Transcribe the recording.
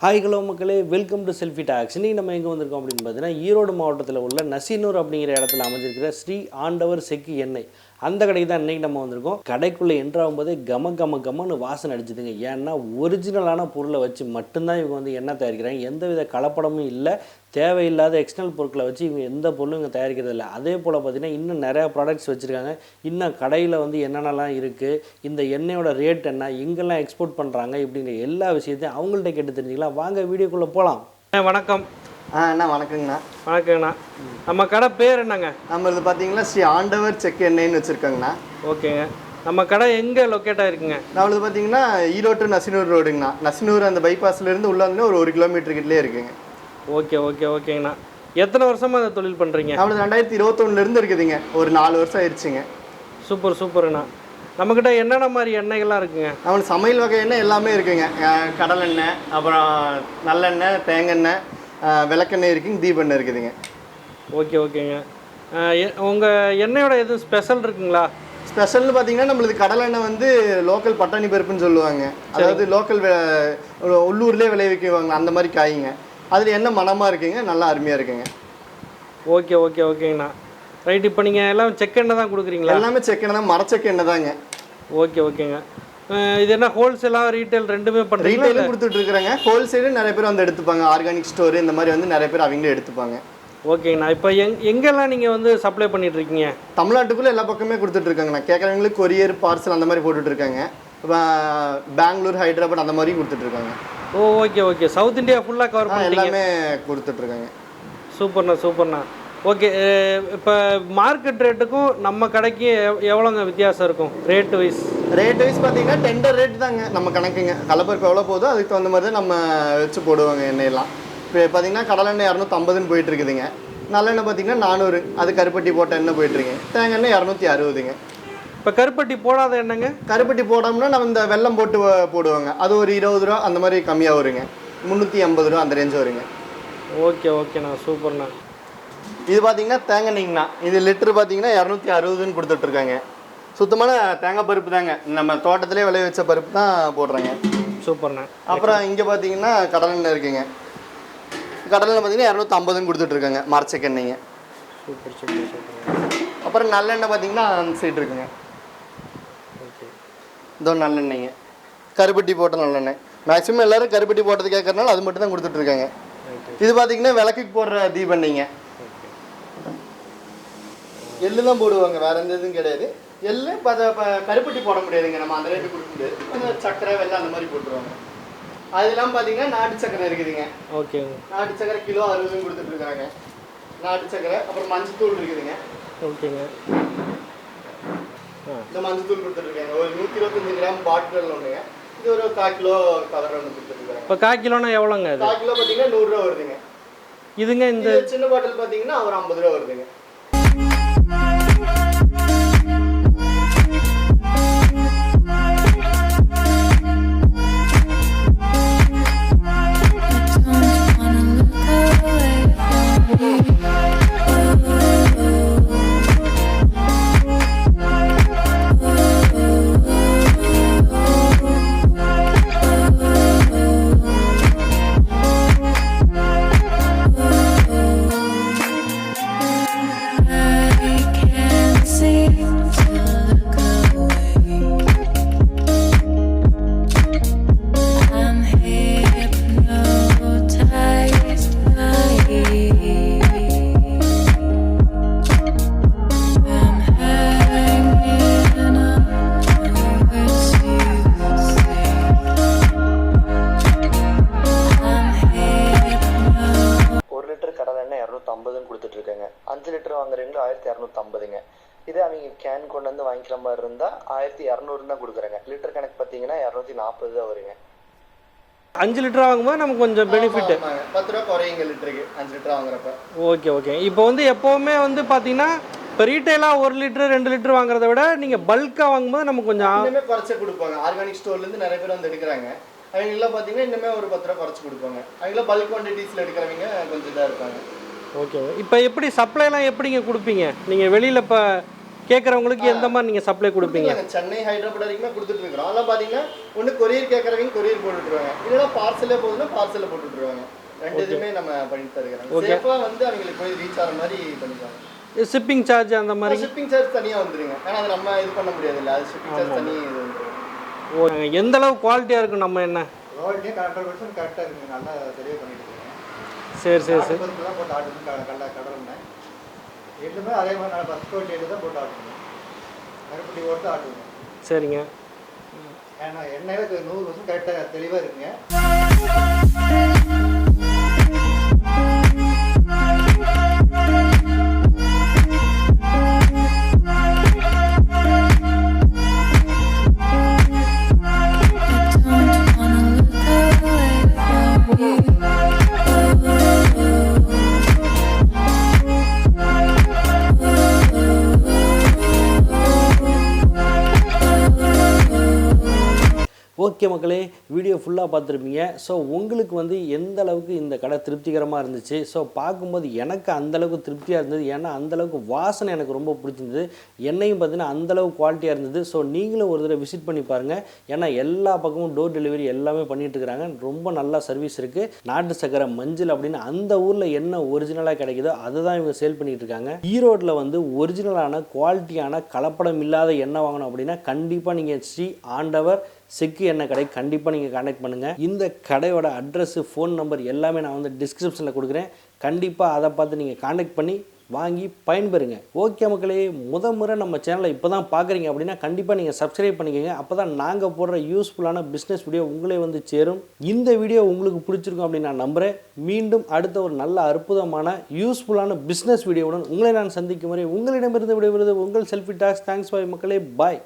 Hi hello மக்களே, welcome to selfie tax. இன்றைக்கி நம்ம எங்கே வந்திருக்கோம் அப்படின்னு பார்த்தீங்கன்னா, ஈரோடு மாவட்டத்தில் உள்ள நசினூர் அப்படிங்கிற இடத்துல அமைஞ்சிருக்கிற ஸ்ரீ ஆண்டவர் செக்கு எண்ணெய் அந்த கடைக்கு தான் இன்றைக்கி நம்ம வந்திருக்கோம். கடைக்குள்ளே என்ட்ராகும்போதே கமன்னு வாசனை அடிச்சுதுங்க. ஏன்னா ஒரிஜினலான பொருளை வச்சு மட்டும்தான் இவங்க வந்து எண்ணெய் தயாரிக்கிறாங்க. எந்தவித கலப்படமும் இல்லை, தேவையில்லாத எக்ஸ்டர்னல் பொருட்களை வச்சு இவங்க எந்த பொருளும் இங்கே தயாரிக்கிறது இல்லை. அதே போல் பார்த்திங்கன்னா இன்னும் நிறையா ப்ராடக்ட்ஸ் வச்சுருக்காங்க. இன்னும் கடையில் வந்து என்னென்னலாம் இருக்குது, இந்த எண்ணெயோட ரேட் என்ன, எங்கெல்லாம் எக்ஸ்போர்ட் பண்ணுறாங்க இப்படிங்கிற எல்லா விஷயத்தையும் அவங்கள்ட்ட கேட்டு தெரிஞ்சுக்கலாம். வாங்க வீடியோக்குள்ளே போகலாம். வணக்கம். அண்ணா வணக்கங்கண்ணா. வணக்கங்கண்ணா. நம்ம கடை பேர் என்னங்க? நம்ம இது பார்த்தீங்கன்னா ஸ்ரீ ஆண்டவர் செக் எண்ணெய்னு வச்சுருக்கோங்கண்ணா. ஓகேங்க. நம்ம கடை எங்கே லொக்கேட் ஆகிருக்குங்க? நம்மளது பார்த்தீங்கன்னா ஈரோடு நசினூர் ரோடுங்கண்ணா. நசினூர் அந்த பைபாஸ்லேருந்து உள்ள வந்து ஒரு 1 கிலோமீட்டர் கிட்டே இருக்குங்க. ஓகேங்கண்ணா. எத்தனை வருஷமாக அந்த தொழில் பண்ணுறீங்க? நம்மளது 2021 இருக்குதுங்க. ஒரு 4 வருஷம் ஆயிடுச்சுங்க. சூப்பர்ண்ணா. நம்மக்கிட்ட என்னென்ன மாதிரி எண்ணெய்கள்லாம் இருக்குங்க? நம்மளுக்கு சமையல் வகை எண்ணெய் எல்லாமே இருக்குங்க. கடலெண்ணெய், அப்புறம் நல்லெண்ணெய், தேங்காய், விளக்கெண்ணெய் இருக்குங்க, தீபெண்ணெய் இருக்குதுங்க. ஓகேங்க. உங்கள் எண்ணெயோட எதுவும் ஸ்பெஷல் இருக்குங்களா? ஸ்பெஷல்னு பார்த்தீங்கன்னா நம்மளுக்கு கடலெண்ணெய் வந்து லோக்கல் பட்டாணி பருப்புன்னு சொல்லுவாங்க. அதாவது லோக்கல் உள்ளூர்லேயே விளைவிக்குவாங்க, அந்த மாதிரி காய்ங்க. அதில் என்ன மனமாக இருக்குங்க, நல்லா அருமையாக இருக்குங்க. ஓகேங்கண்ணா. ரைட். இப்போ நீங்கள் எல்லாம் செக் எண்ணெய் தான் கொடுக்குறீங்களா? எல்லாமே செக் எண்ணெய் தான், மரச்செக்கு எண்ணெய் தாங்க. ஓகேங்க. இது என்ன ஹோல்சேலாக ரீட்டைல் ரெண்டுமே பண்ணுறீங்க? ரீட்டைலும் கொடுத்துட்ருக்குறாங்க, ஹோல்சேலும் நிறைய பேர் வந்து எடுத்துப்பாங்க. ஆர்கானிக் ஸ்டோரு இந்த மாதிரி வந்து நிறைய பேர் அவங்களே எடுத்துப்பாங்க. ஓகேங்கண்ணா. இப்போ எங்கெல்லாம் நீங்கள் வந்து சப்ளை பண்ணிகிட்ருக்கீங்க? தமிழ்நாட்டுக்குள்ளே எல்லா பக்கமே கொடுத்துட்ருக்காங்கண்ணா. கேட்குறவங்களுக்கு கொரியர், பார்சல் அந்த மாதிரி போட்டுட்ருக்காங்க. பெங்களூர், ஹைதராபாத் அந்த மாதிரியும் கொடுத்துட்ருக்காங்க. ஓகே. சவுத் இந்தியா ஃபுல்லாக கவர் பண்ணி எல்லாமே கொடுத்துட்ருக்காங்க. சூப்பர்ண்ணா. ஓகே. இப்போ மார்க்கெட் ரேட்டுக்கும் நம்ம கடைக்கு எவ்வளோங்க வித்தியாசம் இருக்கும் ரேட் வைஸ்? பார்த்தீங்கன்னா டெண்டர் ரேட் தாங்க நம்ம கணக்குங்க. கலப்பருப்பு எவ்வளோ போதோ அதுக்கு தகுந்த மாதிரி தான் நம்ம வச்சு போடுவாங்க எண்ணெயெல்லாம். இப்போ பார்த்தீங்கன்னா கடலெண்ணெய் 250ன்னு போயிட்டு இருக்குதுங்க. நல்லெண்ணெய் பார்த்தீங்கன்னா 400, அது கருப்பட்டி போட்ட எண்ணெய் போயிட்டுருங்க. தேங்காய் எண்ணெய் 260ங்க. இப்போ கருப்பட்டி போடாத எண்ணெய்ங்க? கருப்பட்டி போடாமல் நம்ம இந்த வெல்லம் போட்டு போடுவாங்க, அது ஒரு 20 ரூபா அந்த மாதிரி கம்மியாக வருங்க. 350 ரூபா அந்த ரேஞ்சு வருங்க. ஓகேண்ணா. சூப்பர்ண்ணா. இது பார்த்தீங்கன்னா தேங்காய் எண்ணெய்ங்கண்ணா. இது லிட்டரு பார்த்தீங்கன்னா 260ன்னு கொடுத்துட்ருக்காங்க. சுத்தமான தேங்காய் பருப்பு தாங்க, நம்ம தோட்டத்திலே விளைய வச்ச பருப்பு தான் போடுறாங்க. சூப்பர்ண்ணா. அப்புறம் இங்கே பார்த்தீங்கன்னா கடலெண்ணெய் இருக்குங்க. கடலெண்ணெய் பார்த்தீங்கன்னா 250ன்னு கொடுத்துட்ருக்காங்க, மரச்செக்கு எண்ணெய்ங்க. சூப்பர். அப்புறம் நல்லெண்ணெய் பார்த்தீங்கன்னா அந்த சைடு இருக்குங்க. இதோ நல்லெண்ணெய்ங்க, கருப்பட்டி போட்ட நல்லெண்ணெய். மேக்ஸிமம் எல்லோரும் கருப்பட்டி போட்டது கேட்கறதுனால அது மட்டும் தான் கொடுத்துட்ருக்காங்க. இது பார்த்தீங்கன்னா விளக்குக்கு போடுற தீபெண்ணெய்ங்க. எள்ளு தான் போடுவாங்க, வேறு எந்த இதுவும் கிடையாது. எள்ளு கருப்பட்டி போட முடியாதுங்க, நம்ம அந்த ரேட்டு கொடுக்க முடியாது. கொஞ்சம் சக்கரை, வெள்ளம் அந்த மாதிரி போட்டுருவாங்க. அதெல்லாம் பார்த்தீங்கன்னா நாட்டு சக்கரை இருக்குதுங்க. ஓகேங்க. நாட்டு சக்கரை கிலோ 60ன்னு கொடுத்துட்ருக்காங்க. நாட்டு சக்கரை. அப்புறம் மஞ்சத்தூள் இருக்குதுங்க. ஓகேங்க. இந்த மஞ்சத்தூள் கொடுத்துட்ருக்காங்க. ஒரு 125 கிராம் பாட்டில் ஒன்றுங்க. இது ஒரு 1/4 கிலோ கவர் ஒன்று கொடுத்துட்ருக்காங்க. இப்போ 1/4 கிலோனா எவ்வளோங்க? 1/4 கிலோ பார்த்தீங்கன்னா 100 ரூபா வருதுங்க. இதுங்க இந்த சின்ன பாட்டில் பார்த்தீங்கன்னா ஒரு 50 ரூபா வருதுங்க. கொடுத்துட்ருக்காங்க. 5 லிட்டர் வாங்குறீங்களோ 1250ங்க. இதே அவங்க கேன் கொண்டு வந்து வாங்கிக்கிற மாதிரி இருந்தால் 1200 தான் கொடுக்குறாங்க. லிட்டர் கணக்கு பார்த்தீங்கன்னா 240 தான் வருங்க. 5 லிட்டர் வாங்கும்போது நமக்கு கொஞ்சம் பெனிஃபிட் 10 ரூபா குறையுங்க லிட்டருக்கு 5 லிட்டர் வாங்குறப்ப. ஓகே. இப்போ வந்து எப்போவுமே வந்து பார்த்தீங்கன்னா இப்போ ரீட்டைலாக 1 லிட்டர் 2 லிட்டர் வாங்குறத விட நீங்கள் பல்காக வாங்கும்போது நமக்கு கொஞ்சம் இன்னுமே குறைச்சி கொடுப்பாங்க. ஆர்கானிக் ஸ்டோர்லேருந்து நிறைய பேர் வந்து எடுக்கிறாங்க. அவங்களாம் பார்த்தீங்கன்னா இன்னுமே ஒரு 10 ரூபா குறைச்சி கொடுப்பாங்க. அவங்களாம் பல்க் குவான்டிட்டிஸில் எடுக்கிறவங்க கொஞ்சம் இதாக இருப்பாங்க. ஓகே. இப்போ எப்படி சப்ளைலாம் எப்படிங்க கொடுப்பீங்க நீங்கள் வெளியில்? இப்போ கேட்குறவங்களுக்கு எந்த மாதிரி நீங்கள் சப்ளை கொடுப்பீங்க? சென்னை ஹைதராபாத் வரைக்குமே கொடுத்துட்டு இருக்கிறோம். அதெல்லாம் பார்த்தீங்கன்னா ஒன்று கொரியர் கேட்குறவங்க கொரியர் போட்டுருவாங்க, இல்லைன்னா பார்சலே போகுதுன்னா பார்சலில் போட்டுருவாங்க. ரெண்டு இதுவுமே நம்ம பண்ணிட்டு தருகிறோம். சேஃபாக வந்து அவங்களுக்கு போய் ரீச் ஆகிற மாதிரி பண்ணிக்கலாம். ஷிப்பிங் சார்ஜ் அந்த மாதிரி? ஷிப்பிங் சார்ஜ் தனியாக வந்துருங்க, ஏன்னா அது நம்ம இது பண்ண முடியாது இல்லை, அது ஷிப்பிங் சார்ஜ் தனி இது வந்துடும். ஓ, எந்த அளவு குவாலிட்டியாக இருக்கும் நம்ம என்ன? குவாலிட்டியாக 100% கரெக்டாக இருக்குங்க, நல்லா சரியாக பண்ணிட்டு இருக்கோங்க. சரி சரி சரி. தான் போட்டு ஆடுங்க கடலை எட்டுமே அதே மாதிரி நல்லா 10 கோடி எட்டு தான் போட்டு ஆடுங்க, கருப்பட்டி ஓட்டு ஆடுங்க. சரிங்க. ஏன்னா எண்ணெயில் 100% கரெக்டாக தெளிவாக இருக்குங்க. ஓகே மக்களே, வீடியோ ஃபுல்லாக பார்த்துருப்பீங்க. ஸோ உங்களுக்கு வந்து எந்த அளவுக்கு இந்த கடை திருப்திகரமாக இருந்துச்சு? ஸோ பார்க்கும்போது எனக்கு அந்தளவுக்கு திருப்தியாக இருந்தது. ஏன்னா அந்தளவுக்கு வாசனை எனக்கு ரொம்ப பிடிச்சிருந்தது. எண்ணெயும் பார்த்தீங்கன்னா அந்தளவுக்கு குவாலிட்டியாக இருந்தது. ஸோ நீங்களும் ஒரு தடவை விசிட் பண்ணி பாருங்கள். ஏன்னா எல்லா பக்கமும் டோர் டெலிவரி எல்லாமே பண்ணிகிட்டு இருக்கிறாங்க. ரொம்ப நல்லா சர்வீஸ் இருக்குது. நாட்டு சக்கரை, மஞ்சள் அப்படின்னு அந்த ஊரில் என்ன ஒரிஜினலாக கிடைக்குதோ அதை தான் இவங்க சேல் பண்ணிகிட்டு இருக்காங்க. ஈரோட்டில் வந்து ஒரிஜினலான குவாலிட்டியான கலப்படம் இல்லாத எண்ணெய் வாங்கணும் அப்படின்னா கண்டிப்பாக நீங்கள் ஸ்ரீ ஆண்டவர் செக்கு எண்ணெய் கடை கண்டிப்பாக நீங்கள் கான்டாக்ட் பண்ணுங்கள். இந்த கடையோட அட்ரஸ், ஃபோன் நம்பர் எல்லாமே நான் வந்து டிஸ்கிரிப்ஷனில் கொடுக்குறேன். கண்டிப்பாக அதை பார்த்து நீங்கள் கான்டாக்ட் பண்ணி வாங்கி பயன்பெறுங்க. ஓகே மக்களே, முறை நம்ம சேனலை இப்போ தான் பார்க்குறீங்க அப்படின்னா கண்டிப்பாக நீங்கள் சப்ஸ்கிரைப் பண்ணிக்கோங்க. அப்போ தான் நாங்கள் போடுற யூஸ்ஃபுல்லான பிஸ்னஸ் வீடியோ உங்களே வந்து சேரும். இந்த வீடியோ உங்களுக்கு பிடிச்சிருக்கும் அப்படின்னு நான் நம்புகிறேன். மீண்டும் அடுத்த ஒரு நல்ல அற்புதமான யூஸ்ஃபுல்லான பிஸ்னஸ் வீடியோவுடன் உங்களை நான் சந்திக்கும் வரை உங்களிடமிருந்து விடைபெறுவது உங்கள் செல்ஃபி டாக்ஸ். தேங்க்ஸ் ஃபார் மக்களே, பாய்.